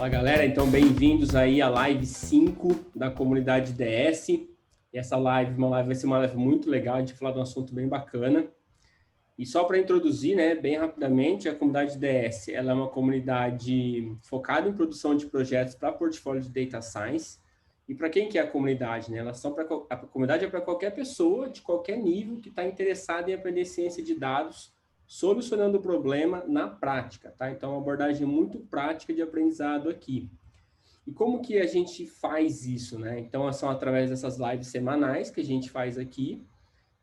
Fala galera, então bem-vindos aí à live 5 da comunidade DS. E essa live, vai ser uma live muito legal, a gente vai falar de um assunto bem bacana. E só para introduzir, né, bem rapidamente, a comunidade DS, ela é uma comunidade focada em produção de projetos para portfólio de Data Science. E para quem que é a comunidade, né? A comunidade é para qualquer pessoa de qualquer nível que está interessada em aprender ciência de dados, solucionando o problema na prática, tá? Então, é uma abordagem muito prática de aprendizado aqui. E como que a gente faz isso, né? Então, são através dessas lives semanais que a gente faz aqui.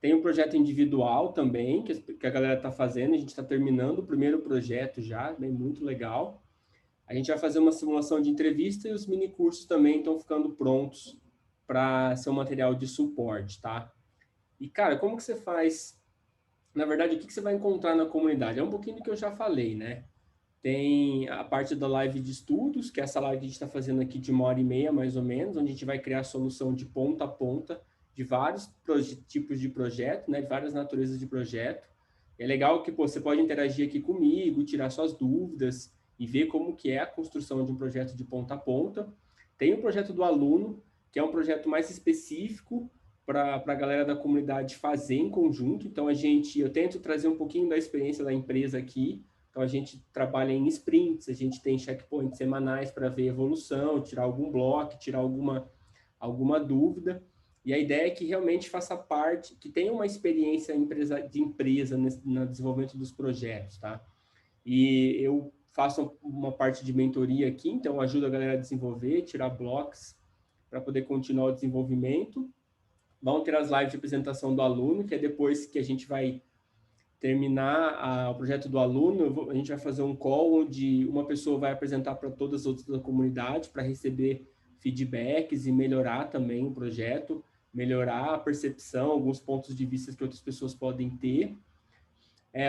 Tem um projeto individual também, que a galera está fazendo. A gente está terminando o primeiro projeto já, bem, muito legal. A gente vai fazer uma simulação de entrevista e os mini cursos também estão ficando prontos para ser um material de suporte, tá? E, cara, como que você faz? Na verdade, o que você vai encontrar na comunidade? É um pouquinho do que eu já falei, né? Tem a parte da live de estudos, que é essa live que a gente está fazendo aqui de 1h30, mais ou menos, onde a gente vai criar a solução de ponta a ponta de vários tipos de projeto, né? De várias naturezas de projeto. É legal que, pô, você pode interagir aqui comigo, tirar suas dúvidas e ver como que é a construção de um projeto de ponta a ponta. Tem o projeto do aluno, que é um projeto mais específico para a galera da comunidade fazer em conjunto. Então, eu tento trazer um pouquinho da experiência da empresa aqui. Então, a gente trabalha em sprints, a gente tem checkpoints semanais para ver evolução, tirar algum bloco, tirar alguma dúvida. E a ideia é que realmente faça parte, que tenha uma experiência de empresa no desenvolvimento dos projetos, tá? E eu faço uma parte de mentoria aqui, então ajudo a galera a desenvolver, tirar blocos para poder continuar o desenvolvimento. Vão ter as lives de apresentação do aluno, que é depois que a gente vai terminar o projeto do aluno, a gente vai fazer um call onde uma pessoa vai apresentar para todas as outras da comunidade para receber feedbacks e melhorar também o projeto, melhorar a percepção, alguns pontos de vista que outras pessoas podem ter.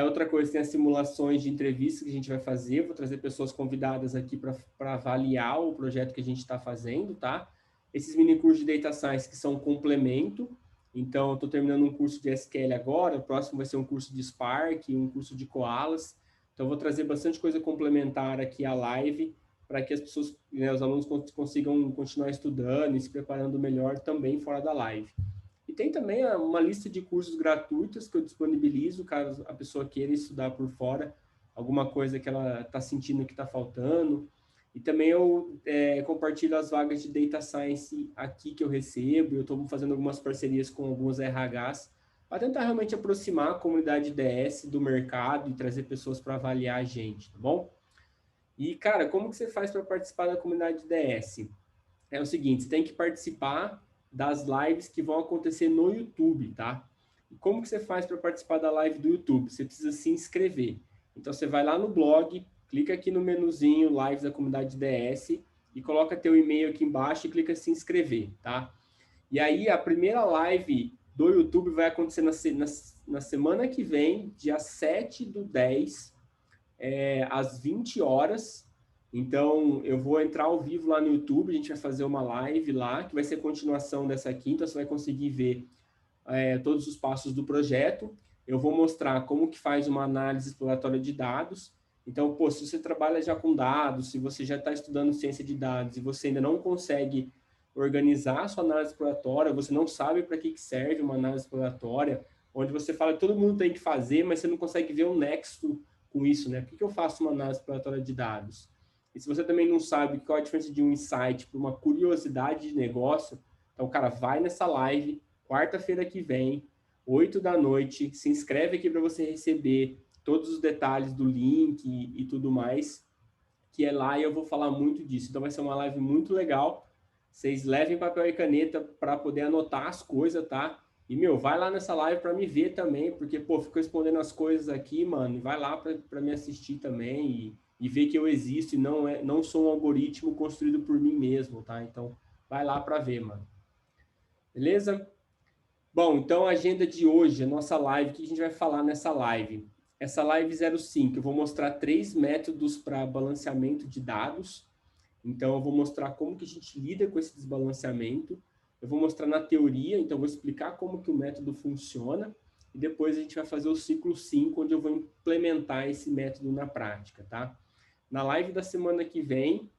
Outra coisa, tem as simulações de entrevistas que a gente vai fazer, vou trazer pessoas convidadas aqui para avaliar o projeto que a gente está fazendo, tá? Esses mini cursos de Data Science que são um complemento, então eu estou terminando um curso de SQL agora, o próximo vai ser um curso de Spark, um curso de Koalas, então eu vou trazer bastante coisa complementar aqui à live, para que as pessoas, né, os alunos consigam continuar estudando e se preparando melhor também fora da live. E tem também uma lista de cursos gratuitos que eu disponibilizo, caso a pessoa queira estudar por fora, alguma coisa que ela está sentindo que está faltando. E também eu compartilho as vagas de Data Science aqui que eu recebo. Eu estou fazendo algumas parcerias com alguns RHs para tentar realmente aproximar a comunidade DS do mercado e trazer pessoas para avaliar a gente, tá bom? E, cara, como que você faz para participar da comunidade DS? É o seguinte, você tem que participar das lives que vão acontecer no YouTube, tá? E como que você faz para participar da live do YouTube? Você precisa se inscrever. Então, você vai lá no blog, clica aqui no menuzinho Lives da Comunidade DS e coloca teu e-mail aqui embaixo e clica em se inscrever, tá? E aí, a primeira live do YouTube vai acontecer na semana que vem, dia 7/10, às 20 horas. Então, eu vou entrar ao vivo lá no YouTube, a gente vai fazer uma live lá, que vai ser continuação dessa aqui, então você vai conseguir ver todos os passos do projeto. Eu vou mostrar como que faz uma análise exploratória de dados. Então, pô, se você trabalha já com dados, se você já está estudando ciência de dados e você ainda não consegue organizar a sua análise exploratória, você não sabe para que serve uma análise exploratória, onde você fala que todo mundo tem que fazer, mas você não consegue ver um nexo com isso, né? Por que eu faço uma análise exploratória de dados? E se você também não sabe qual é a diferença de um insight para uma curiosidade de negócio, então, cara, vai nessa live, quarta-feira que vem, 8 da noite, se inscreve aqui para você receber todos os detalhes do link e tudo mais, que é lá e eu vou falar muito disso. Então vai ser uma live muito legal. Vocês levem papel e caneta para poder anotar as coisas, tá? E, meu, vai lá nessa live para me ver também, porque, pô, fico respondendo as coisas aqui, mano, e vai lá para me assistir também e ver que eu existo e não sou um algoritmo construído por mim mesmo, tá? Então, vai lá para ver, mano. Beleza? Bom, então a agenda de hoje, a nossa live, o que a gente vai falar nessa live? Essa live 05, eu vou mostrar 3 métodos para balanceamento de dados. Então, eu vou mostrar como que a gente lida com esse desbalanceamento. Eu vou mostrar na teoria, então eu vou explicar como que o método funciona. E depois a gente vai fazer o ciclo 5, onde eu vou implementar esse método na prática, tá? Na live da semana que vem,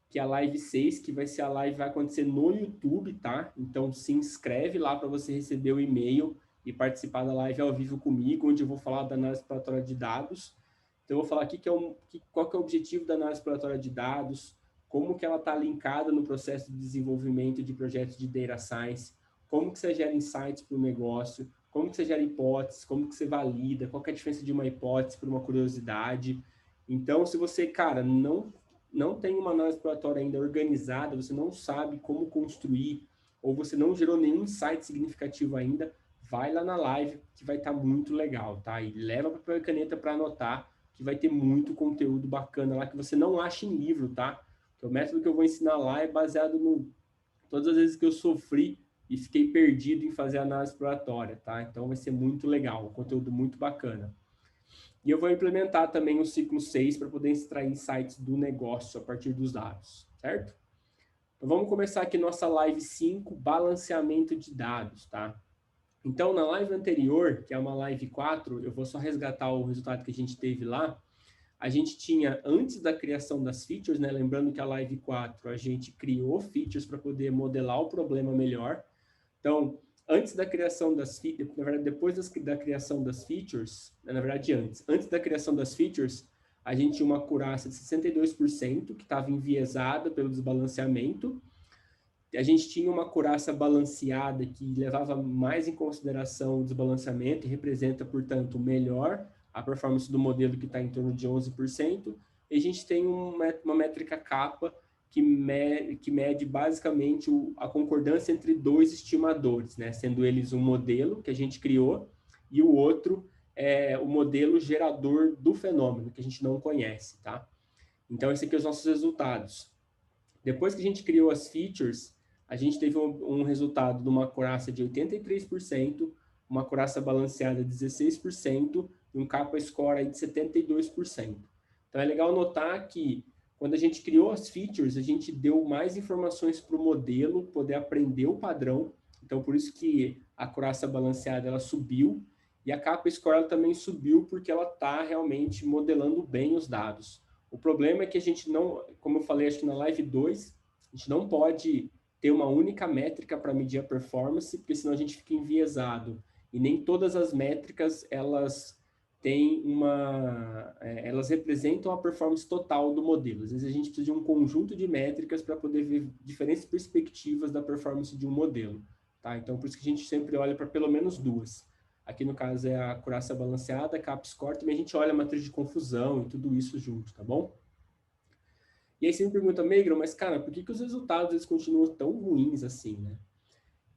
que é a live 6, que vai ser a live vai acontecer no YouTube, tá? Então se inscreve lá para você receber o e-mail e participar da live ao vivo comigo, onde eu vou falar da análise exploratória de dados. Então eu vou falar aqui qual que é o objetivo da análise exploratória de dados, como que ela está linkada no processo de desenvolvimento de projetos de data science, como que você gera insights para o negócio, como que você gera hipóteses, como que você valida, qual que é a diferença de uma hipótese para uma curiosidade. Então, se você, cara, não tem uma análise exploratória ainda organizada, você não sabe como construir, ou você não gerou nenhum insight significativo ainda, vai lá na live, que vai estar muito legal, tá? E leva papel e caneta para anotar, que vai ter muito conteúdo bacana lá, que você não acha em livro, tá? Que o método que eu vou ensinar lá é baseado no todas as vezes que eu sofri e fiquei perdido em fazer análise exploratória, tá? Então vai ser muito legal, um conteúdo muito bacana. E eu vou implementar também o ciclo 6 para poder extrair insights do negócio a partir dos dados, certo? Então vamos começar aqui nossa live 5, balanceamento de dados, tá? Então na live anterior, que é uma live 4, eu vou só resgatar o resultado que a gente teve lá. A gente tinha, antes da criação das features, né? Lembrando que a live 4 a gente criou features para poder modelar o problema melhor. Então, antes da criação das features, na verdade, depois da criação das features, na verdade, antes da criação das features, a gente tinha uma acurácia de 62%, que estava enviesada pelo desbalanceamento. A gente tinha uma acurácia balanceada, que levava mais em consideração o desbalanceamento e representa, portanto, melhor a performance do modelo, que está em torno de 11%. E a gente tem uma métrica capa, que mede basicamente a concordância entre dois estimadores, né? Sendo eles um modelo que a gente criou e o outro é o modelo gerador do fenômeno, que a gente não conhece, tá? Então, esses aqui são os nossos resultados. Depois que a gente criou as features, a gente teve um resultado de uma acurácia de 83%, uma acurácia balanceada de 16% e um capa score aí de 72%. Então, é legal notar que quando a gente criou as features, a gente deu mais informações para o modelo poder aprender o padrão. Então, por isso que a acurácia balanceada ela subiu e a capa score ela também subiu porque ela está realmente modelando bem os dados. O problema é que a gente não, como eu falei, acho que na live 2, a gente não pode ter uma única métrica para medir a performance, porque senão a gente fica enviesado. E nem todas as métricas, elas têm elas representam a performance total do modelo. Às vezes a gente precisa de um conjunto de métricas para poder ver diferentes perspectivas da performance de um modelo, tá? Então, por isso que a gente sempre olha para pelo menos duas. Aqui no caso é a acurácia balanceada, a CAP-score, também a gente olha a matriz de confusão e tudo isso junto, tá bom? E aí você me pergunta, Meigro, mas cara, por que os resultados eles continuam tão ruins assim, né?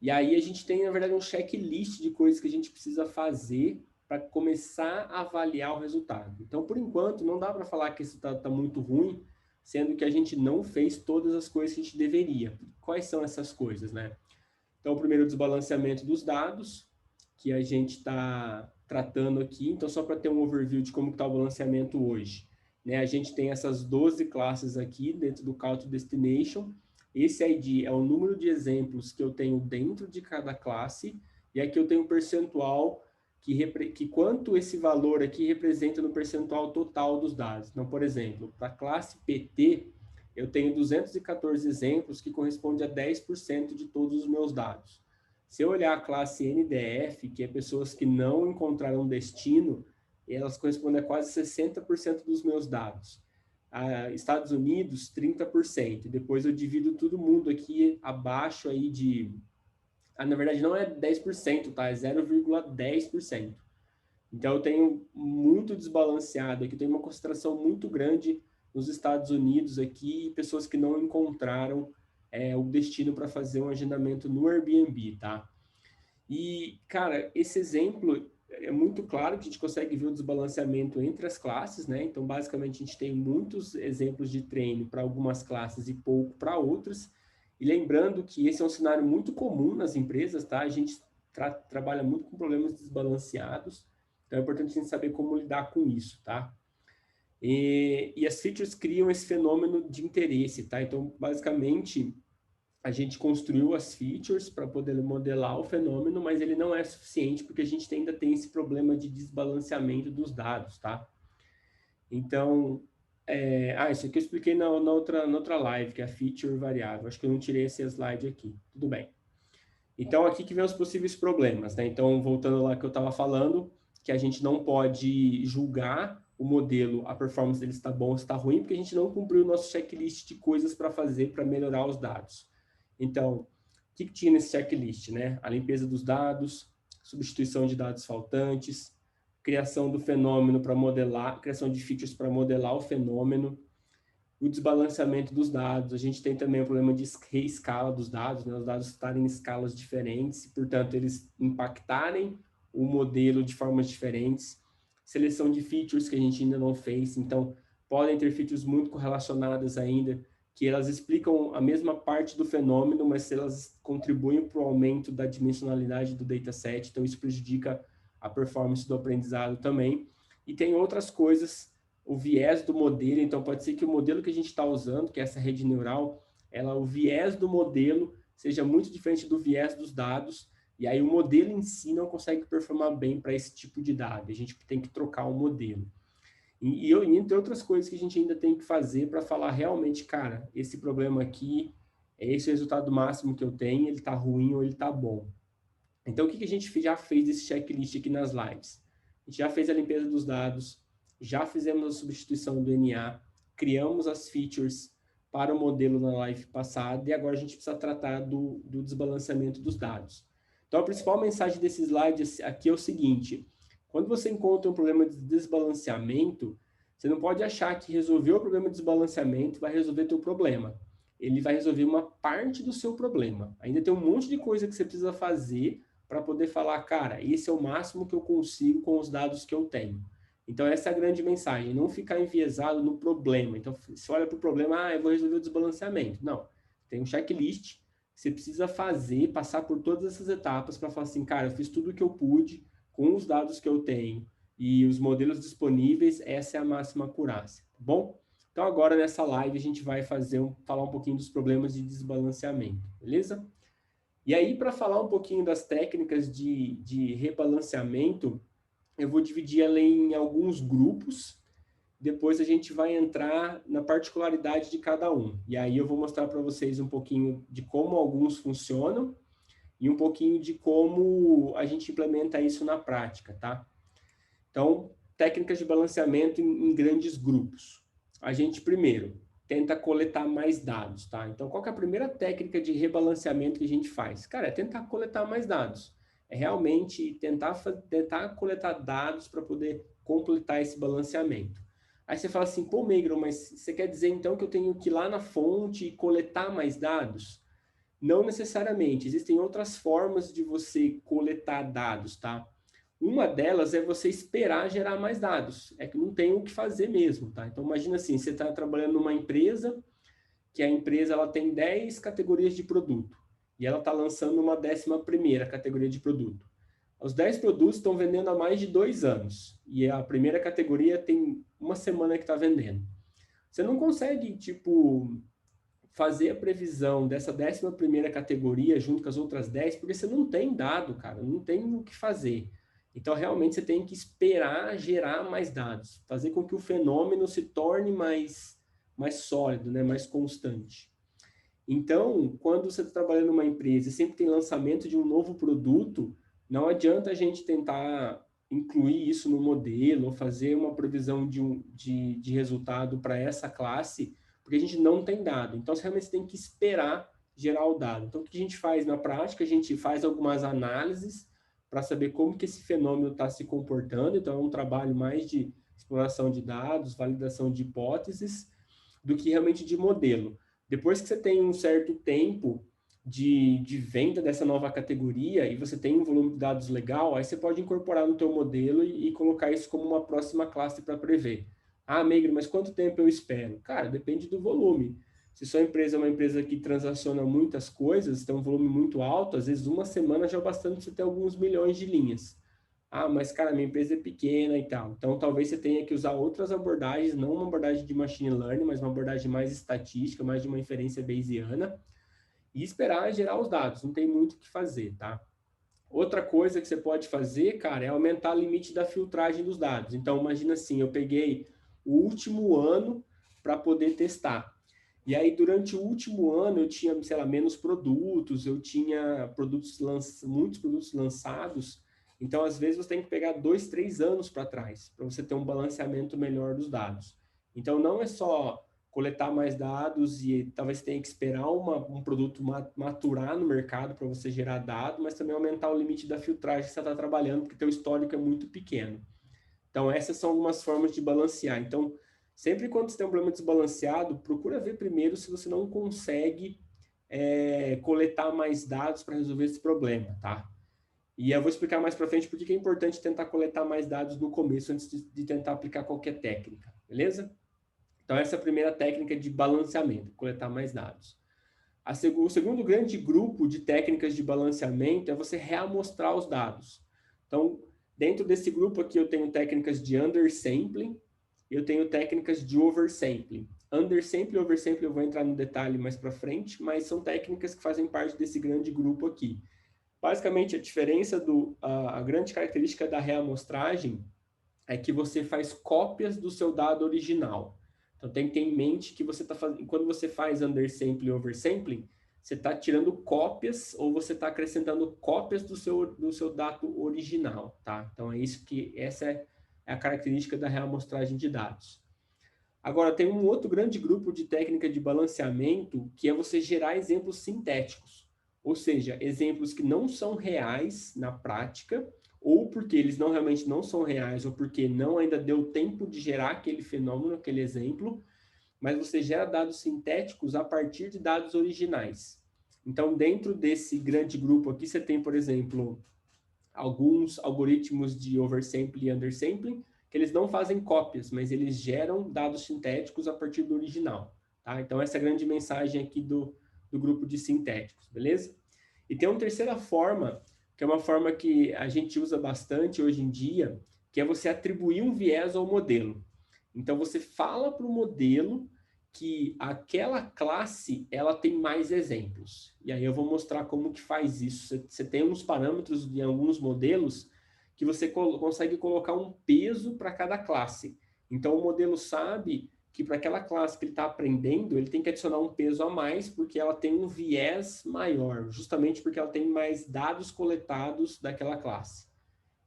E aí a gente tem, na verdade, um checklist de coisas que a gente precisa fazer para começar a avaliar o resultado. Então, por enquanto, não dá para falar que esse resultado está muito ruim, sendo que a gente não fez todas as coisas que a gente deveria. Quais são essas coisas, né? Então, o primeiro, o desbalanceamento dos dados, que a gente está tratando aqui. Então, só para ter um overview de como está o balanceamento hoje. Né? A gente tem essas 12 classes aqui dentro do Call to Destination. Esse ID é o número de exemplos que eu tenho dentro de cada classe. E aqui eu tenho um percentual que quanto esse valor aqui representa no percentual total dos dados. Então, por exemplo, para a classe PT, eu tenho 214 exemplos que corresponde a 10% de todos os meus dados. Se eu olhar a classe NDF, que é pessoas que não encontraram destino, elas correspondem a quase 60% dos meus dados. Estados Unidos, 30%. Depois eu divido todo mundo aqui abaixo aí de... na verdade, não é 10%, tá? É 0,10%. Então, eu tenho muito desbalanceado aqui, eu tenho uma concentração muito grande nos Estados Unidos aqui, pessoas que não encontraram o destino para fazer um agendamento no Airbnb, tá? E, cara, esse exemplo é muito claro que a gente consegue ver o desbalanceamento entre as classes, né? Então, basicamente, a gente tem muitos exemplos de treino para algumas classes e pouco para outras. E lembrando que esse é um cenário muito comum nas empresas, tá? A gente trabalha muito com problemas desbalanceados, então é importante a gente saber como lidar com isso, tá? E as features criam esse fenômeno de interesse, tá? Então, basicamente, a gente construiu as features para poder modelar o fenômeno, mas ele não é suficiente porque a gente ainda tem esse problema de desbalanceamento dos dados, tá? Então, Isso aqui eu expliquei na outra live, que é a feature variável. Acho que eu não tirei esse slide aqui. Tudo bem. Então, aqui que vem os possíveis problemas, né? Então, voltando lá que eu estava falando, que a gente não pode julgar o modelo, a performance dele está bom ou está ruim, porque a gente não cumpriu o nosso checklist de coisas para fazer para melhorar os dados. Então, o que tinha nesse checklist, né? A limpeza dos dados, substituição de dados faltantes, criação do fenômeno para modelar, criação de features para modelar o fenômeno, o desbalanceamento dos dados. A gente tem também o problema de reescala dos dados, né? Os dados estarem em escalas diferentes, portanto, eles impactarem o modelo de formas diferentes. Seleção de features que a gente ainda não fez, então podem ter features muito correlacionadas ainda, que elas explicam a mesma parte do fenômeno, mas elas contribuem para o aumento da dimensionalidade do dataset, então isso prejudica a performance do aprendizado também. E tem outras coisas, o viés do modelo, então pode ser que o modelo que a gente está usando, que é essa rede neural, o viés do modelo seja muito diferente do viés dos dados, e aí o modelo em si não consegue performar bem para esse tipo de dado, a gente tem que trocar o modelo. E entre outras coisas que a gente ainda tem que fazer para falar realmente, cara, esse problema aqui, é esse o resultado máximo que eu tenho, ele está ruim ou ele está bom. Então, o que a gente já fez desse checklist aqui nas lives? A gente já fez a limpeza dos dados, já fizemos a substituição do NA, criamos as features para o modelo na live passada e agora a gente precisa tratar do desbalanceamento dos dados. Então, a principal mensagem desse slide aqui é o seguinte: quando você encontra um problema de desbalanceamento, você não pode achar que resolver o problema de desbalanceamento vai resolver teu problema. Ele vai resolver uma parte do seu problema. Ainda tem um monte de coisa que você precisa fazer para poder falar, cara, esse é o máximo que eu consigo com os dados que eu tenho. Então, essa é a grande mensagem, não ficar enviesado no problema. Então, você olha para o problema, eu vou resolver o desbalanceamento. Não, tem um checklist, você precisa fazer, passar por todas essas etapas para falar assim, cara, eu fiz tudo o que eu pude com os dados que eu tenho e os modelos disponíveis, essa é a máxima acurácia, tá bom? Então, agora nessa live a gente vai falar um pouquinho dos problemas de desbalanceamento, beleza? E aí, para falar um pouquinho das técnicas de rebalanceamento, eu vou dividir ela em alguns grupos, depois a gente vai entrar na particularidade de cada um. E aí eu vou mostrar para vocês um pouquinho de como alguns funcionam e um pouquinho de como a gente implementa isso na prática, tá? Então, técnicas de balanceamento em grandes grupos. A gente, primeiro, tenta coletar mais dados, tá? Então, qual que é a primeira técnica de rebalanceamento que a gente faz? Cara, é tentar coletar mais dados. É realmente tentar coletar dados para poder completar esse balanceamento. Aí você fala assim, pô, Meigro, mas você quer dizer então que eu tenho que ir lá na fonte e coletar mais dados? Não necessariamente. Existem outras formas de você coletar dados, tá? Uma delas é você esperar gerar mais dados. É que não tem o que fazer mesmo, tá? Então, imagina assim, você está trabalhando numa empresa, que a empresa ela tem 10 categorias de produto, e ela está lançando uma 11ª categoria de produto. Os 10 produtos estão vendendo há mais de 2 anos, e a primeira categoria tem uma semana que está vendendo. Você não consegue, tipo, fazer a previsão dessa 11ª categoria junto com as outras 10, porque você não tem dado, cara, não tem o que fazer. Então, realmente, você tem que esperar gerar mais dados, fazer com que o fenômeno se torne mais sólido, né, mais constante. Então, quando você está trabalhando numa empresa e sempre tem lançamento de um novo produto, não adianta a gente tentar incluir isso no modelo ou fazer uma previsão de resultado para essa classe, porque a gente não tem dado. Então, você realmente tem que esperar gerar o dado. Então, o que a gente faz na prática? A gente faz algumas análises para saber como que esse fenômeno está se comportando. Então, é um trabalho mais de exploração de dados, validação de hipóteses, do que realmente de modelo. Depois que você tem um certo tempo de venda dessa nova categoria e você tem um volume de dados legal, aí você pode incorporar no teu modelo e colocar isso como uma próxima classe para prever. Ah, Meigro, mas quanto tempo eu espero? Cara, depende do volume. Se sua empresa é uma empresa que transaciona muitas coisas, tem um volume muito alto, às vezes uma semana já é bastante para você ter alguns milhões de linhas. Ah, mas cara, minha empresa é pequena e tal. Então, talvez você tenha que usar outras abordagens, não uma abordagem de machine learning, mas uma abordagem mais estatística, mais de uma inferência bayesiana, e esperar gerar os dados. Não tem muito o que fazer, tá? Outra coisa que você pode fazer, cara, é aumentar o limite da filtragem dos dados. Então, imagina assim, eu peguei o último ano para poder testar. E aí, durante o último ano, eu tinha, sei lá, menos produtos, eu tinha muitos produtos lançados. Então, às vezes, você tem que pegar 2, 3 anos para trás, para você ter um balanceamento melhor dos dados. Então, não é só coletar mais dados e talvez tenha que esperar um produto maturar no mercado para você gerar dado, mas também aumentar o limite da filtragem que você está trabalhando, porque teu histórico é muito pequeno. Então, essas são algumas formas de balancear. Então, sempre quando você tem um problema desbalanceado, procura ver primeiro se você não consegue coletar mais dados para resolver esse problema, tá? E eu vou explicar mais para frente porque é importante tentar coletar mais dados no começo antes de tentar aplicar qualquer técnica, beleza? Então, essa é a primeira técnica de balanceamento, coletar mais dados. O segundo grande grupo de técnicas de balanceamento é você reamostrar os dados. Então, dentro desse grupo aqui, eu tenho técnicas de undersampling e eu tenho técnicas de oversampling. Undersampling e oversampling eu vou entrar no detalhe mais para frente, mas são técnicas que fazem parte desse grande grupo aqui. Basicamente, a diferença a grande característica da reamostragem é que você faz cópias do seu dado original. Então, tem que ter em mente que você está fazendo, quando você faz undersampling e oversampling, você está tirando cópias ou você está acrescentando cópias do seu dado original, tá? Então, essa é a característica da reamostragem de dados. Agora, tem um outro grande grupo de técnica de balanceamento, que é você gerar exemplos sintéticos, ou seja, exemplos que não são reais na prática, ou porque eles realmente não são reais, ou porque não ainda deu tempo de gerar aquele fenômeno, aquele exemplo, mas você gera dados sintéticos a partir de dados originais. Então, dentro desse grande grupo aqui, você tem, por exemplo, alguns algoritmos de oversampling e undersampling, que eles não fazem cópias, mas eles geram dados sintéticos a partir do original. Tá? Então, essa é a grande mensagem aqui do grupo de sintéticos, beleza? E tem uma terceira forma, que é uma forma que a gente usa bastante hoje em dia, que é você atribuir um viés ao modelo. Então, você fala para o modelo que aquela classe ela tem mais exemplos. E aí eu vou mostrar como que faz isso. Você tem uns parâmetros em alguns modelos que você consegue colocar um peso para cada classe. Então o modelo sabe que para aquela classe que ele está aprendendo, ele tem que adicionar um peso a mais porque ela tem um viés maior, justamente porque ela tem mais dados coletados daquela classe.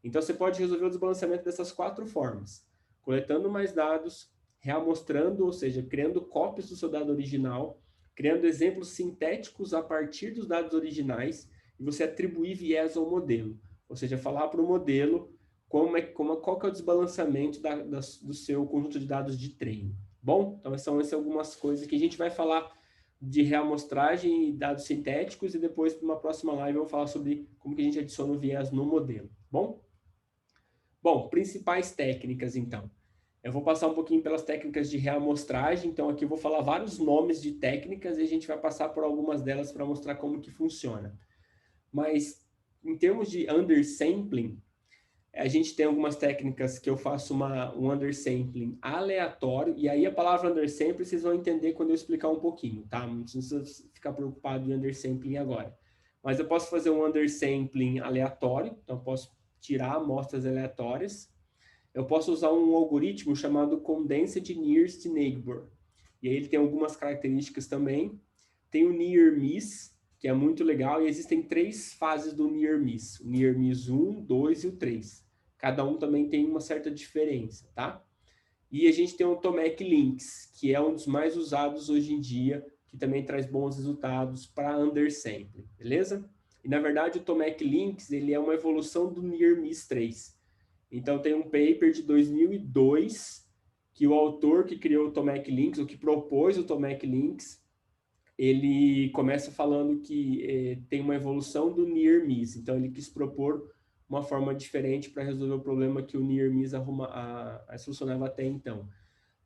Então você pode resolver o desbalanceamento dessas 4 formas: coletando mais dados, reamostrando, ou seja, criando cópias do seu dado original, criando exemplos sintéticos a partir dos dados originais, e você atribuir viés ao modelo, ou seja, falar para o modelo qual que é o desbalanceamento do seu conjunto de dados de treino. Bom, então essas são algumas coisas que a gente vai falar de reamostragem e dados sintéticos, e depois, para uma próxima live, eu vou falar sobre como que a gente adiciona o viés no modelo. Bom, principais técnicas, então. Eu vou passar um pouquinho pelas técnicas de reamostragem, então aqui eu vou falar vários nomes de técnicas e a gente vai passar por algumas delas para mostrar como que funciona. Mas, em termos de undersampling, a gente tem algumas técnicas que eu faço um undersampling aleatório, e aí a palavra undersampling vocês vão entender quando eu explicar um pouquinho, tá? Não precisa ficar preocupado em undersampling agora. Mas eu posso fazer um undersampling aleatório, então eu posso tirar amostras aleatórias. Eu posso usar um algoritmo chamado Condensed Nearest Neighbor. E aí ele tem algumas características também. Tem o Near Miss, que é muito legal, e existem 3 fases do Near Miss. O Near Miss 1, 2 e o 3. Cada um também tem uma certa diferença, tá? E a gente tem o Tomac Links, que é um dos mais usados hoje em dia, que também traz bons resultados para undersampling, beleza? E na verdade o Tomac Links, ele é uma evolução do Near Miss 3. Então tem um paper de 2002 que o autor que criou o Tomac Links, ou que propôs o Tomac Links, ele começa falando que tem uma evolução do Near Miss. Então ele quis propor uma forma diferente para resolver o problema que o Near Miss solucionava até então.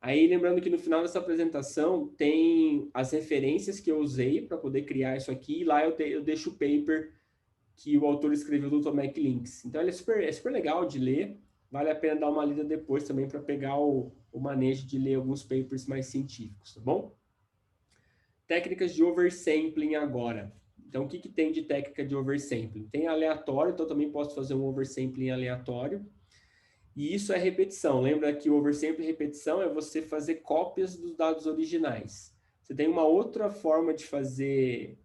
Aí, lembrando que no final dessa apresentação tem as referências que eu usei para poder criar isso aqui, e lá eu deixo o paper que o autor escreveu do Tomac Links. Então, ele é super legal de ler, vale a pena dar uma lida depois também para pegar o manejo de ler alguns papers mais científicos, tá bom? Técnicas de oversampling agora. Então, o que tem de técnica de oversampling? Tem aleatório, então também posso fazer um oversampling aleatório. E isso é repetição. Lembra que o oversample e repetição é você fazer cópias dos dados originais. Você tem uma outra forma de fazer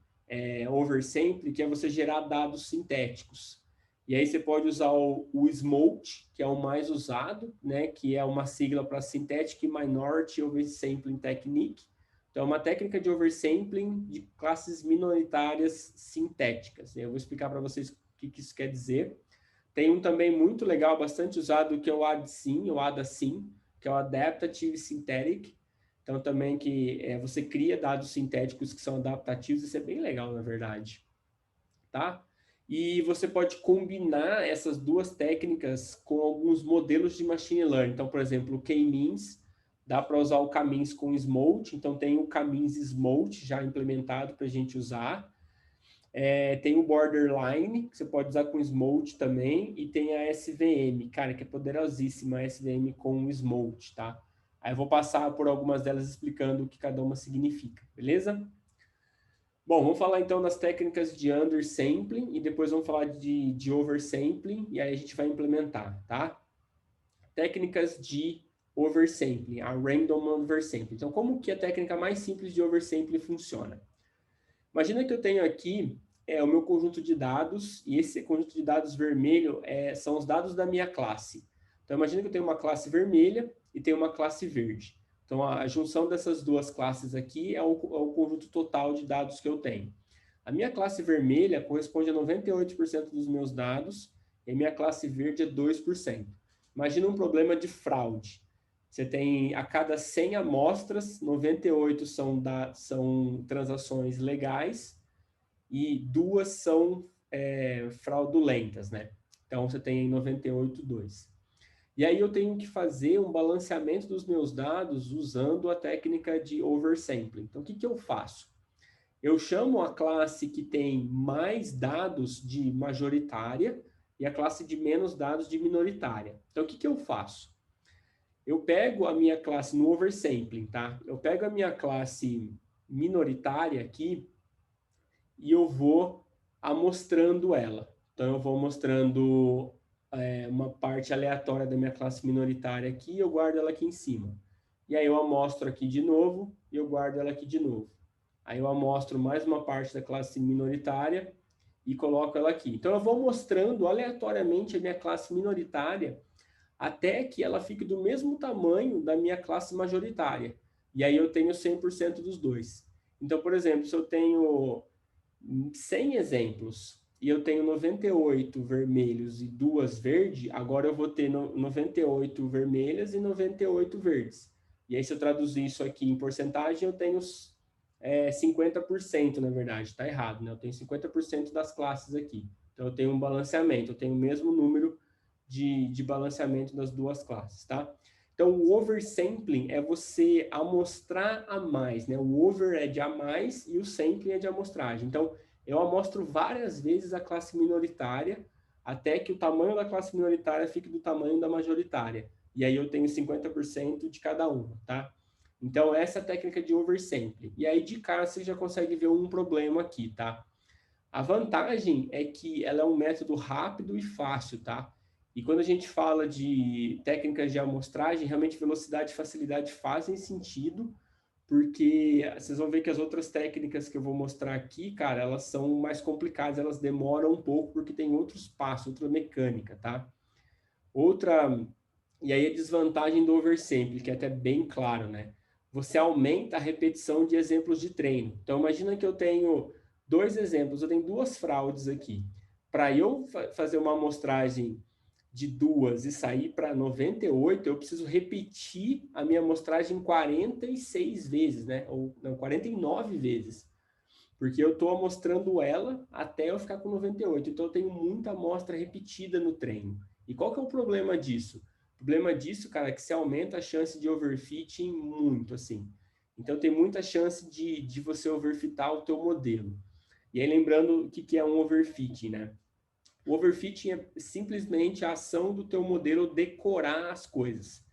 oversample, que é você gerar dados sintéticos. E aí você pode usar o SMOTE, que é o mais usado, né, que é uma sigla para Synthetic Minority Oversampling Technique. Então, é uma técnica de oversampling de classes minoritárias sintéticas. Eu vou explicar para vocês o que isso quer dizer. Tem um também muito legal, bastante usado, que é o ADSYN, ou ADASYN, que é o Adaptative Synthetic. Então, também que você cria dados sintéticos que são adaptativos, isso é bem legal, na verdade. Tá? E você pode combinar essas duas técnicas com alguns modelos de machine learning. Então, por exemplo, o K-means, dá para usar o K-means com Smolt. Então, tem o K-means Smolt já implementado para a gente usar. Tem o Borderline, que você pode usar com Smolt também. E tem a SVM, cara, que é poderosíssima, a SVM com Smolt, tá? Aí eu vou passar por algumas delas explicando o que cada uma significa, beleza? Bom, vamos falar então das técnicas de undersampling e depois vamos falar de oversampling e aí a gente vai implementar, tá? Técnicas de oversampling, a random oversampling. Então, como que a técnica mais simples de oversampling funciona? Imagina que eu tenho aqui o meu conjunto de dados e esse conjunto de dados vermelho são os dados da minha classe. Então, imagina que eu tenho uma classe vermelha e tenho uma classe verde. Então, a junção dessas duas classes aqui é o conjunto total de dados que eu tenho. A minha classe vermelha corresponde a 98% dos meus dados e a minha classe verde é 2%. Imagina um problema de fraude. Você tem, a cada 100 amostras, 98 são transações legais e 2 são fraudulentas, né? Então, você tem 98, 2. E aí eu tenho que fazer um balanceamento dos meus dados usando a técnica de oversampling. Então, o que eu faço? Eu chamo a classe que tem mais dados de majoritária e a classe de menos dados de minoritária. Então, o que eu faço? Eu pego a minha classe no oversampling, tá? Eu pego a minha classe minoritária aqui e eu vou amostrando ela. Então, eu vou mostrando uma parte aleatória da minha classe minoritária aqui e eu guardo ela aqui em cima. E aí eu amostro aqui de novo e eu guardo ela aqui de novo. Aí eu amostro mais uma parte da classe minoritária e coloco ela aqui. Então, eu vou mostrando aleatoriamente a minha classe minoritária até que ela fique do mesmo tamanho da minha classe majoritária. E aí eu tenho 100% dos dois. Então, por exemplo, se eu tenho 100 exemplos e eu tenho 98 vermelhos e 2 verdes, agora eu vou ter 98 vermelhas e 98 verdes. E aí, se eu traduzir isso aqui em porcentagem, eu tenho 50%, na verdade, está errado, né? Eu tenho 50% das classes aqui. Então, eu tenho um balanceamento, eu tenho o mesmo número de balanceamento das duas classes, tá? Então, o oversampling é você amostrar a mais, né? O over é de a mais e o sampling é de amostragem. Então, eu amostro várias vezes a classe minoritária até que o tamanho da classe minoritária fique do tamanho da majoritária. E aí eu tenho 50% de cada uma, tá? Então, essa é a técnica de oversampling. E aí, de cara, você já consegue ver um problema aqui, tá? A vantagem é que ela é um método rápido e fácil, tá? E quando a gente fala de técnicas de amostragem, realmente velocidade e facilidade fazem sentido, porque vocês vão ver que as outras técnicas que eu vou mostrar aqui, cara, elas são mais complicadas, elas demoram um pouco porque tem outros passos, outra mecânica, tá? E aí a desvantagem do oversample, que é até bem claro, né? Você aumenta a repetição de exemplos de treino. Então, imagina que eu tenho 2 exemplos, eu tenho 2 fraudes aqui. Para eu fazer uma amostragem de 2 e sair para 98, eu preciso repetir a minha amostragem 46 vezes, né? Ou não, 49 vezes. Porque eu estou amostrando ela até eu ficar com 98. Então, eu tenho muita amostra repetida no treino. E qual que é o problema disso? O problema disso, cara, é que você aumenta a chance de overfitting muito, assim. Então, tem muita chance de você overfitar o teu modelo. E aí, lembrando o que é um overfitting, né? O overfitting é simplesmente a ação do teu modelo decorar as coisas.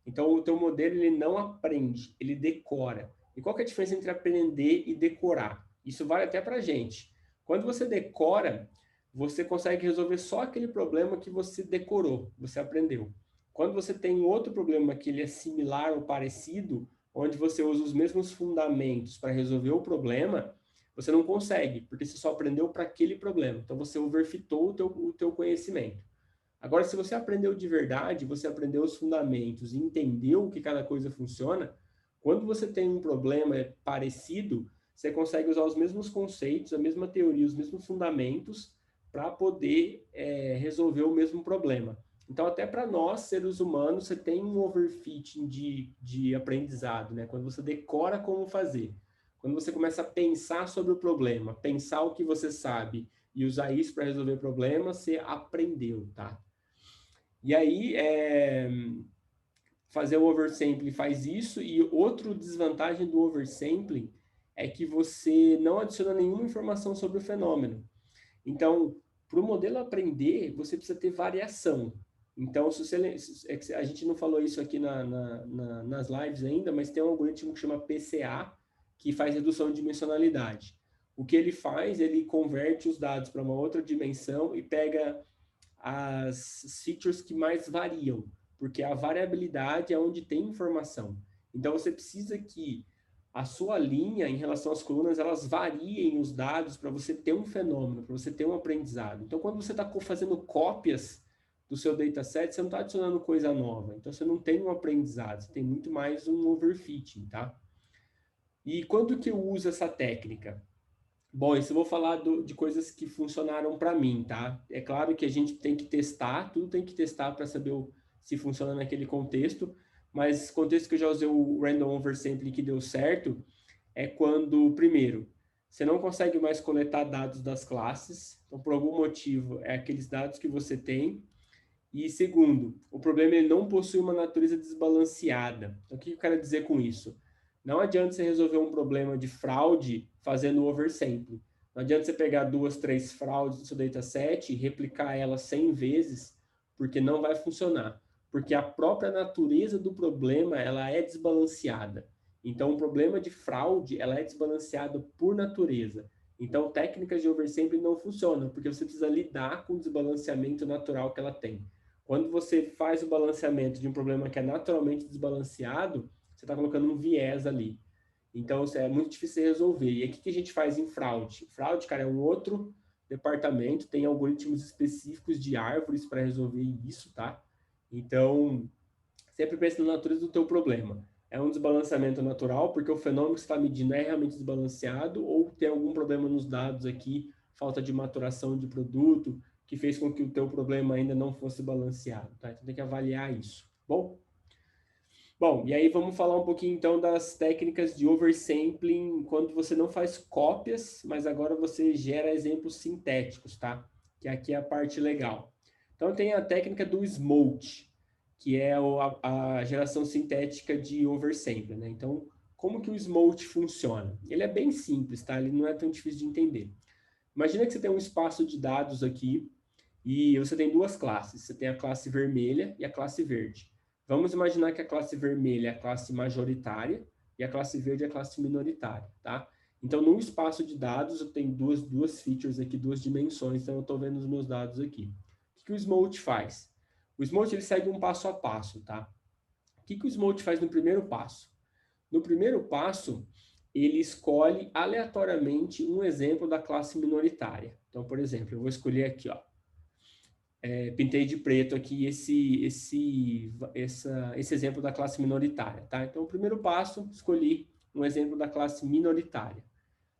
Então, o teu modelo ele não aprende, ele decora. E qual que é a diferença entre aprender e decorar? Isso vale até para a gente. Quando você decora, você consegue resolver só aquele problema que você decorou, você aprendeu. Quando você tem outro problema que ele é similar ou parecido, onde você usa os mesmos fundamentos para resolver o problema, você não consegue, porque você só aprendeu para aquele problema. Então, você overfitou o teu conhecimento. Agora, se você aprendeu de verdade, você aprendeu os fundamentos e entendeu que cada coisa funciona, quando você tem um problema parecido, você consegue usar os mesmos conceitos, a mesma teoria, os mesmos fundamentos para poder resolver o mesmo problema. Então, até para nós, seres humanos, você tem um overfitting de aprendizado, né? Quando você decora como fazer. Quando você começa a pensar sobre o problema, pensar o que você sabe e usar isso para resolver problemas, você aprendeu, tá? E aí, fazer o oversampling faz isso, e outra desvantagem do oversampling é que você não adiciona nenhuma informação sobre o fenômeno. Então, para o modelo aprender, você precisa ter variação. Então, se você, a gente não falou isso aqui nas lives ainda, mas tem um algoritmo que chama PCA, que faz redução de dimensionalidade. O que ele faz, ele converte os dados para uma outra dimensão e pega as features que mais variam, porque a variabilidade é onde tem informação. Então, você precisa que a sua linha em relação às colunas, elas variem os dados para você ter um fenômeno, para você ter um aprendizado. Então, quando você está fazendo cópias do seu dataset, você não está adicionando coisa nova. Então, você não tem um aprendizado, você tem muito mais um overfitting, tá? E quando que eu uso essa técnica? Bom, isso eu vou falar de coisas que funcionaram para mim, tá? É claro que a gente tem que testar, tudo tem que testar para saber se funciona naquele contexto, mas contexto que eu já usei o Random Oversampling que deu certo é quando, primeiro, você não consegue mais coletar dados das classes, então por algum motivo é aqueles dados que você tem, e segundo, o problema ele não possui uma natureza desbalanceada. Então, o que eu quero dizer com isso? Não adianta você resolver um problema de fraude fazendo oversampling. Não adianta você pegar 2, 3 fraudes do seu dataset e replicar elas 100 vezes, porque não vai funcionar. Porque a própria natureza do problema ela é desbalanceada. Então, o problema de fraude ela é desbalanceada por natureza. Então, técnicas de oversampling não funcionam, porque você precisa lidar com o desbalanceamento natural que ela tem. Quando você faz o balanceamento de um problema que é naturalmente desbalanceado, você está colocando um viés ali. Então, é muito difícil resolver. E aí, o que a gente faz em fraude? Fraude, cara, é um outro departamento, tem algoritmos específicos de árvores para resolver isso, tá? Então, sempre pense na natureza do teu problema. É um desbalanceamento natural, porque o fenômeno que você está medindo é realmente desbalanceado, ou tem algum problema nos dados aqui, falta de maturação de produto, que fez com que o teu problema ainda não fosse balanceado, tá? Então tem que avaliar isso. Bom, e aí vamos falar um pouquinho então das técnicas de oversampling quando você não faz cópias, mas agora você gera exemplos sintéticos, tá? Que aqui é a parte legal. Então tem a técnica do Smolt, que é a geração sintética de oversampling, né? Então, como que o Smolt funciona? Ele é bem simples, tá? Ele não é tão difícil de entender. Imagina que você tem um espaço de dados aqui e você tem duas classes. Você tem a classe vermelha e a classe verde. Vamos imaginar que a classe vermelha é a classe majoritária e a classe verde é a classe minoritária, tá? Então, no espaço de dados, eu tenho duas features aqui, duas dimensões, então eu estou vendo os meus dados aqui. O que o Smolt faz? O Smolt ele segue um passo a passo, tá? O que o Smolt faz no primeiro passo? No primeiro passo, ele escolhe aleatoriamente um exemplo da classe minoritária. Então, por exemplo, eu vou escolher aqui, ó, pintei de preto aqui esse exemplo da classe minoritária, tá? Então, o primeiro passo, escolhi um exemplo da classe minoritária.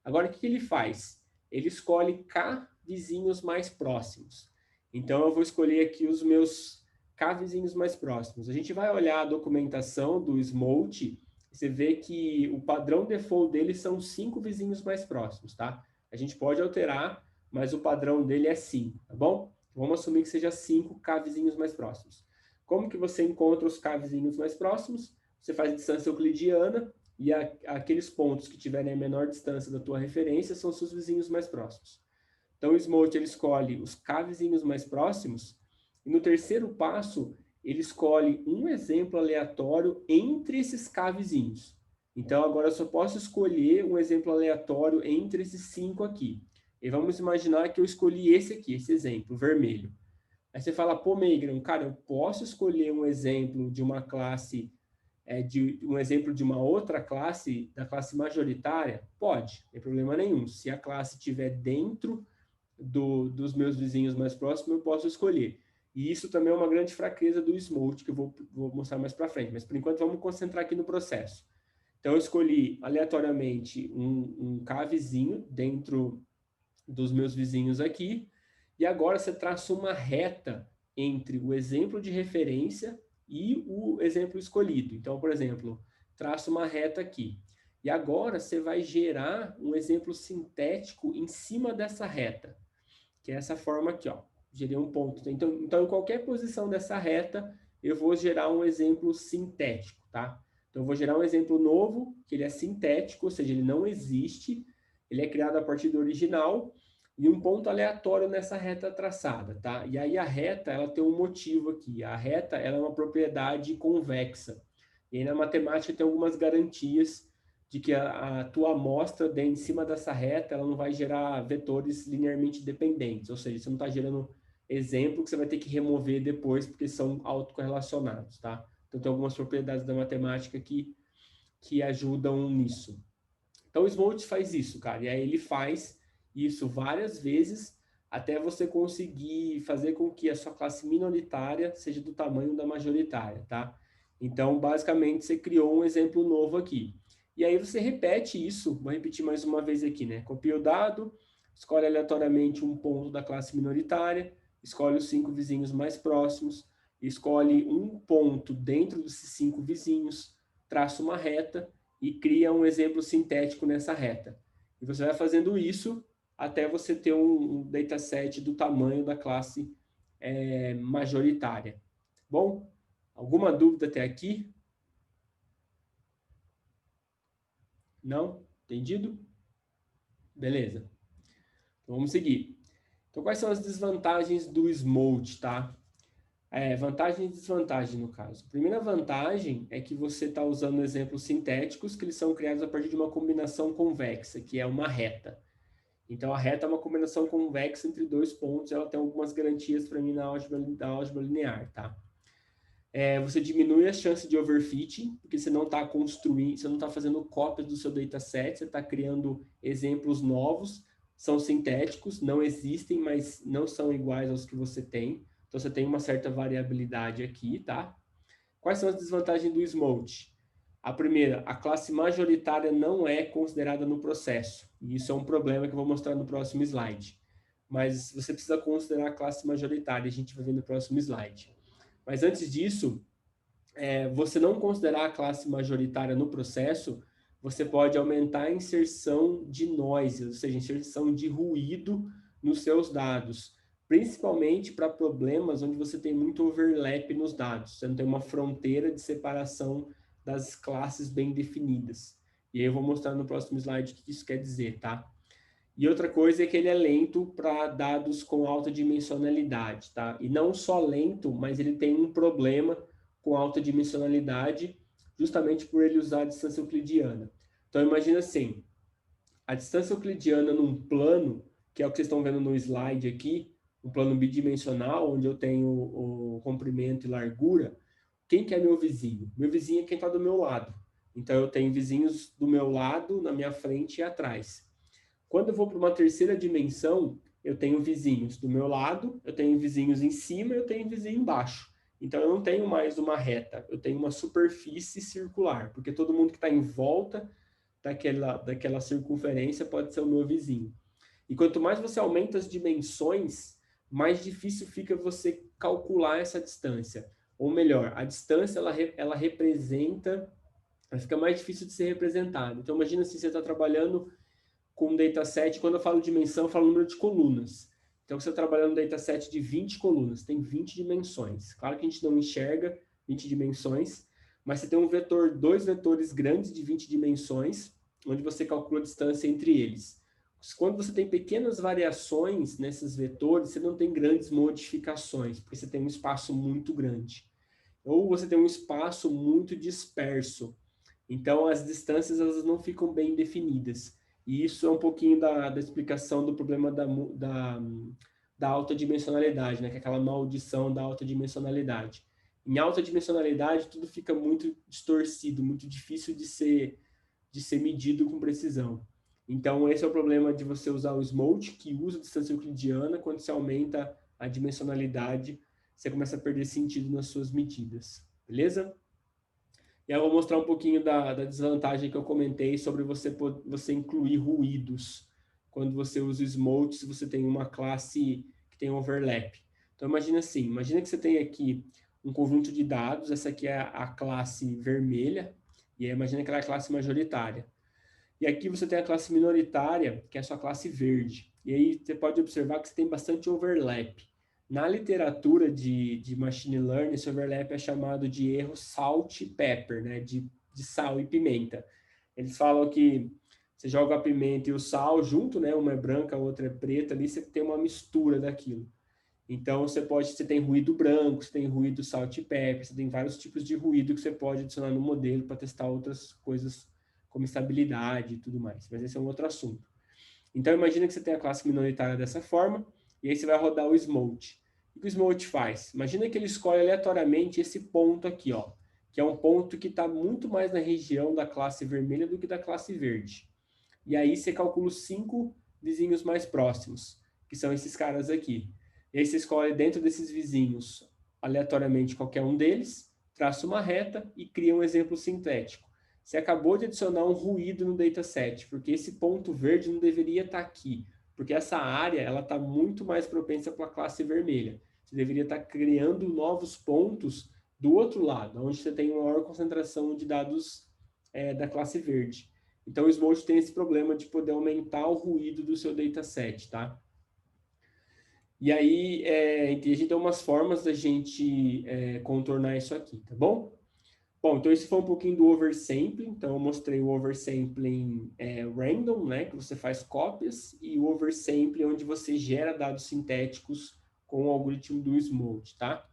Agora, o que ele faz? Ele escolhe K vizinhos mais próximos. Então, eu vou escolher aqui os meus K vizinhos mais próximos. A gente vai olhar a documentação do Smolt, você vê que o padrão default dele são 5 vizinhos mais próximos, tá? A gente pode alterar, mas o padrão dele é 5, tá bom? Vamos assumir que seja 5 K vizinhos mais próximos. Como que você encontra os K vizinhos mais próximos? Você faz distância euclidiana, e aqueles pontos que tiverem a menor distância da tua referência são seus vizinhos mais próximos. Então, o Smolt ele escolhe os K vizinhos mais próximos, e no terceiro passo, ele escolhe um exemplo aleatório entre esses K vizinhos. Então, agora eu só posso escolher um exemplo aleatório entre esses 5 aqui. E vamos imaginar que eu escolhi esse aqui, esse exemplo, vermelho. Aí você fala, pô, Meigran, cara, eu posso escolher um exemplo de uma classe, de um exemplo de uma outra classe, da classe majoritária? Pode, não tem problema nenhum. Se a classe estiver dentro dos meus vizinhos mais próximos, eu posso escolher. E isso também é uma grande fraqueza do Smolt, que eu vou mostrar mais para frente. Mas, por enquanto, vamos concentrar aqui no processo. Então, eu escolhi aleatoriamente um K vizinho dentro dos meus vizinhos aqui, e agora você traça uma reta entre o exemplo de referência e o exemplo escolhido. Então, por exemplo, traço uma reta aqui. E agora você vai gerar um exemplo sintético em cima dessa reta, que é essa forma aqui, ó. Gerei um ponto. Então, em qualquer posição dessa reta, eu vou gerar um exemplo sintético, tá? Então, eu vou gerar um exemplo novo, que ele é sintético, ou seja, ele não existe, ele é criado a partir do original, e um ponto aleatório nessa reta traçada, tá? E aí a reta, ela tem um motivo aqui. A reta, ela é uma propriedade convexa. E aí na matemática tem algumas garantias de que a tua amostra em cima dessa reta, ela não vai gerar vetores linearmente dependentes, ou seja, você não está gerando exemplo que você vai ter que remover depois, porque são autocorrelacionados, tá? Então tem algumas propriedades da matemática que ajudam nisso. Então o Smolt faz isso, cara, e aí ele faz isso várias vezes até você conseguir fazer com que a sua classe minoritária seja do tamanho da majoritária, tá? Então, basicamente, você criou um exemplo novo aqui. E aí você repete isso, vou repetir mais uma vez aqui, né? Copia o dado, escolhe aleatoriamente um ponto da classe minoritária, escolhe os 5 vizinhos mais próximos, escolhe um ponto dentro desses 5 vizinhos, traça uma reta e cria um exemplo sintético nessa reta. E você vai fazendo isso até você ter um dataset do tamanho da classe majoritária. Bom, alguma dúvida até aqui? Não? Entendido? Beleza. Então, vamos seguir. Então, quais são as desvantagens do Smolt, tá? Vantagem e desvantagem, no caso. A primeira vantagem é que você está usando exemplos sintéticos que eles são criados a partir de uma combinação convexa, que é uma reta. Então, a reta é uma combinação convexa entre dois pontos, ela tem algumas garantias para mim na álgebra linear, tá? Você diminui a chance de overfitting, porque você não está construindo, você não está fazendo cópias do seu dataset, você está criando exemplos novos, são sintéticos, não existem, mas não são iguais aos que você tem. Então, você tem uma certa variabilidade aqui, tá? Quais são as desvantagens do Smolt? A primeira, a classe majoritária não é considerada no processo. E isso é um problema que eu vou mostrar no próximo slide. Mas você precisa considerar a classe majoritária, a gente vai ver no próximo slide. Mas antes disso, você não considerar a classe majoritária no processo, você pode aumentar a inserção de noise, ou seja, inserção de ruído nos seus dados, principalmente para problemas onde você tem muito overlap nos dados, você não tem uma fronteira de separação das classes bem definidas. E aí eu vou mostrar no próximo slide o que isso quer dizer, tá? E outra coisa é que ele é lento para dados com alta dimensionalidade, tá? E não só lento, mas ele tem um problema com alta dimensionalidade, justamente por ele usar a distância euclidiana. Então imagina assim, a distância euclidiana num plano, que é o que vocês estão vendo no slide aqui, um plano bidimensional, onde eu tenho o comprimento e largura, quem que é meu vizinho? Meu vizinho é quem está do meu lado. Então eu tenho vizinhos do meu lado, na minha frente e atrás. Quando eu vou para uma terceira dimensão, eu tenho vizinhos do meu lado, eu tenho vizinhos em cima, eu tenho vizinho embaixo. Então eu não tenho mais uma reta, eu tenho uma superfície circular, porque todo mundo que está em volta daquela circunferência pode ser o meu vizinho. E quanto mais você aumenta as dimensões, mais difícil fica você calcular essa distância. Ou melhor, a distância ela representa, ela fica mais difícil de ser representada. Então imagina se você está trabalhando com um dataset, quando eu falo dimensão, eu falo número de colunas. Então, você está trabalhando um dataset de 20 colunas, tem 20 dimensões. Claro que a gente não enxerga 20 dimensões, mas você tem dois vetores grandes de 20 dimensões, onde você calcula a distância entre eles. Quando você tem pequenas variações nesses vetores, você não tem grandes modificações, porque você tem um espaço muito grande. Ou você tem um espaço muito disperso. Então, as distâncias elas não ficam bem definidas. E isso é um pouquinho da explicação do problema da da alta dimensionalidade, né? Que é aquela maldição da alta dimensionalidade. Em alta dimensionalidade, tudo fica muito distorcido, muito difícil de ser medido com precisão. Então, esse é o problema de você usar o Smolt, que usa a distância euclidiana. Quando você aumenta a dimensionalidade, você começa a perder sentido nas suas medidas. Beleza? E aí eu vou mostrar um pouquinho da desvantagem que eu comentei sobre você incluir ruídos quando você usa o Smolt, se você tem uma classe que tem overlap. Então, imagina assim, imagina que você tem aqui um conjunto de dados, essa aqui é a classe vermelha, e aí imagina que ela é a classe majoritária. E aqui você tem a classe minoritária, que é a sua classe verde. E aí você pode observar que você tem bastante overlap. Na literatura de machine learning, esse overlap é chamado de erro salt e pepper, né? De sal e pimenta. Eles falam que você joga a pimenta e o sal junto, né? Uma é branca, a outra é preta, ali você tem uma mistura daquilo. Então você tem ruído branco, você tem ruído salt e pepper, você tem vários tipos de ruído que você pode adicionar no modelo para testar outras coisas como estabilidade e tudo mais. Mas esse é um outro assunto. Então imagina que você tem a classe minoritária dessa forma, e aí você vai rodar o Smolt. O que o Smolt faz? Imagina que ele escolhe aleatoriamente esse ponto aqui, ó, que é um ponto que está muito mais na região da classe vermelha do que da classe verde. E aí você calcula os 5 vizinhos mais próximos, que são esses caras aqui. E aí você escolhe dentro desses vizinhos, aleatoriamente qualquer um deles, traça uma reta e cria um exemplo sintético. Você acabou de adicionar um ruído no dataset, porque esse ponto verde não deveria estar aqui, porque essa área ela está muito mais propensa para a classe vermelha. Você deveria estar criando novos pontos do outro lado, onde você tem uma maior concentração de dados da classe verde. Então o Smolt tem esse problema de poder aumentar o ruído do seu dataset, tá? E aí a gente tem umas formas da gente contornar isso aqui, tá bom? Bom, então esse foi um pouquinho do oversampling. Então eu mostrei o oversampling random, né, que você faz cópias, e o oversampling onde você gera dados sintéticos com o algoritmo do Smolt, tá?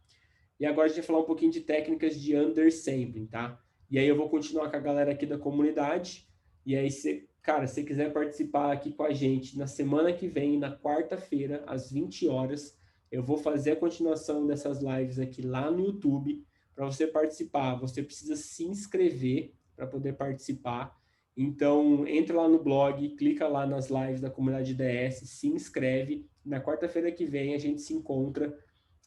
E agora a gente vai falar um pouquinho de técnicas de undersampling, tá? E aí eu vou continuar com a galera aqui da comunidade. E aí, cara, se você quiser participar aqui com a gente na semana que vem, na quarta-feira, às 20 horas, eu vou fazer a continuação dessas lives aqui lá no YouTube. Para você participar, você precisa se inscrever para poder participar. Então, entra lá no blog, clica lá nas lives da comunidade DS, se inscreve. Na quarta-feira que vem a gente se encontra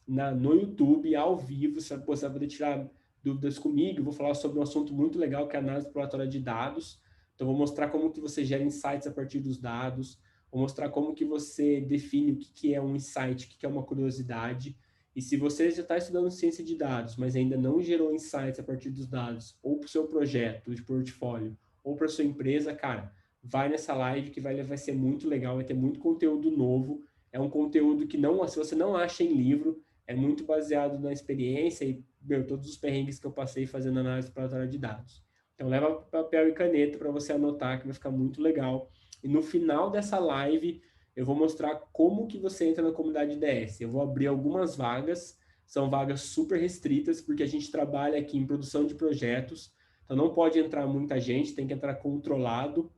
no YouTube, ao vivo. Você vai poder tirar dúvidas comigo. Eu vou falar sobre um assunto muito legal, que é a análise exploratória de dados. Então, vou mostrar como que você gera insights a partir dos dados. Vou mostrar como que você define o que é um insight, o que é uma curiosidade. E se você já está estudando ciência de dados, mas ainda não gerou insights a partir dos dados, ou para o seu projeto de portfólio, ou para a sua empresa, cara, vai nessa live que vai ser muito legal, vai ter muito conteúdo novo. É um conteúdo que não, se você não acha em livro, é muito baseado na experiência e todos os perrengues que eu passei fazendo análise exploratória de dados. Então leva papel e caneta para você anotar, que vai ficar muito legal. E no final dessa live eu vou mostrar como que você entra na comunidade DS. Eu vou abrir algumas vagas, são vagas super restritas, porque a gente trabalha aqui em produção de projetos, então não pode entrar muita gente, tem que entrar controlado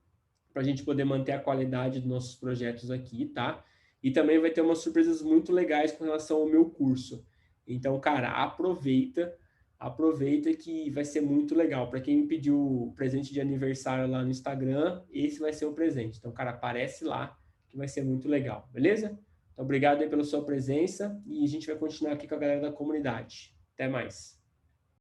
para a gente poder manter a qualidade dos nossos projetos aqui, tá? E também vai ter umas surpresas muito legais com relação ao meu curso. Então, cara, aproveita que vai ser muito legal. Para quem me pediu presente de aniversário lá no Instagram, esse vai ser o presente. Então, cara, aparece lá que vai ser muito legal, beleza? Então, obrigado aí pela sua presença e a gente vai continuar aqui com a galera da comunidade. Até mais.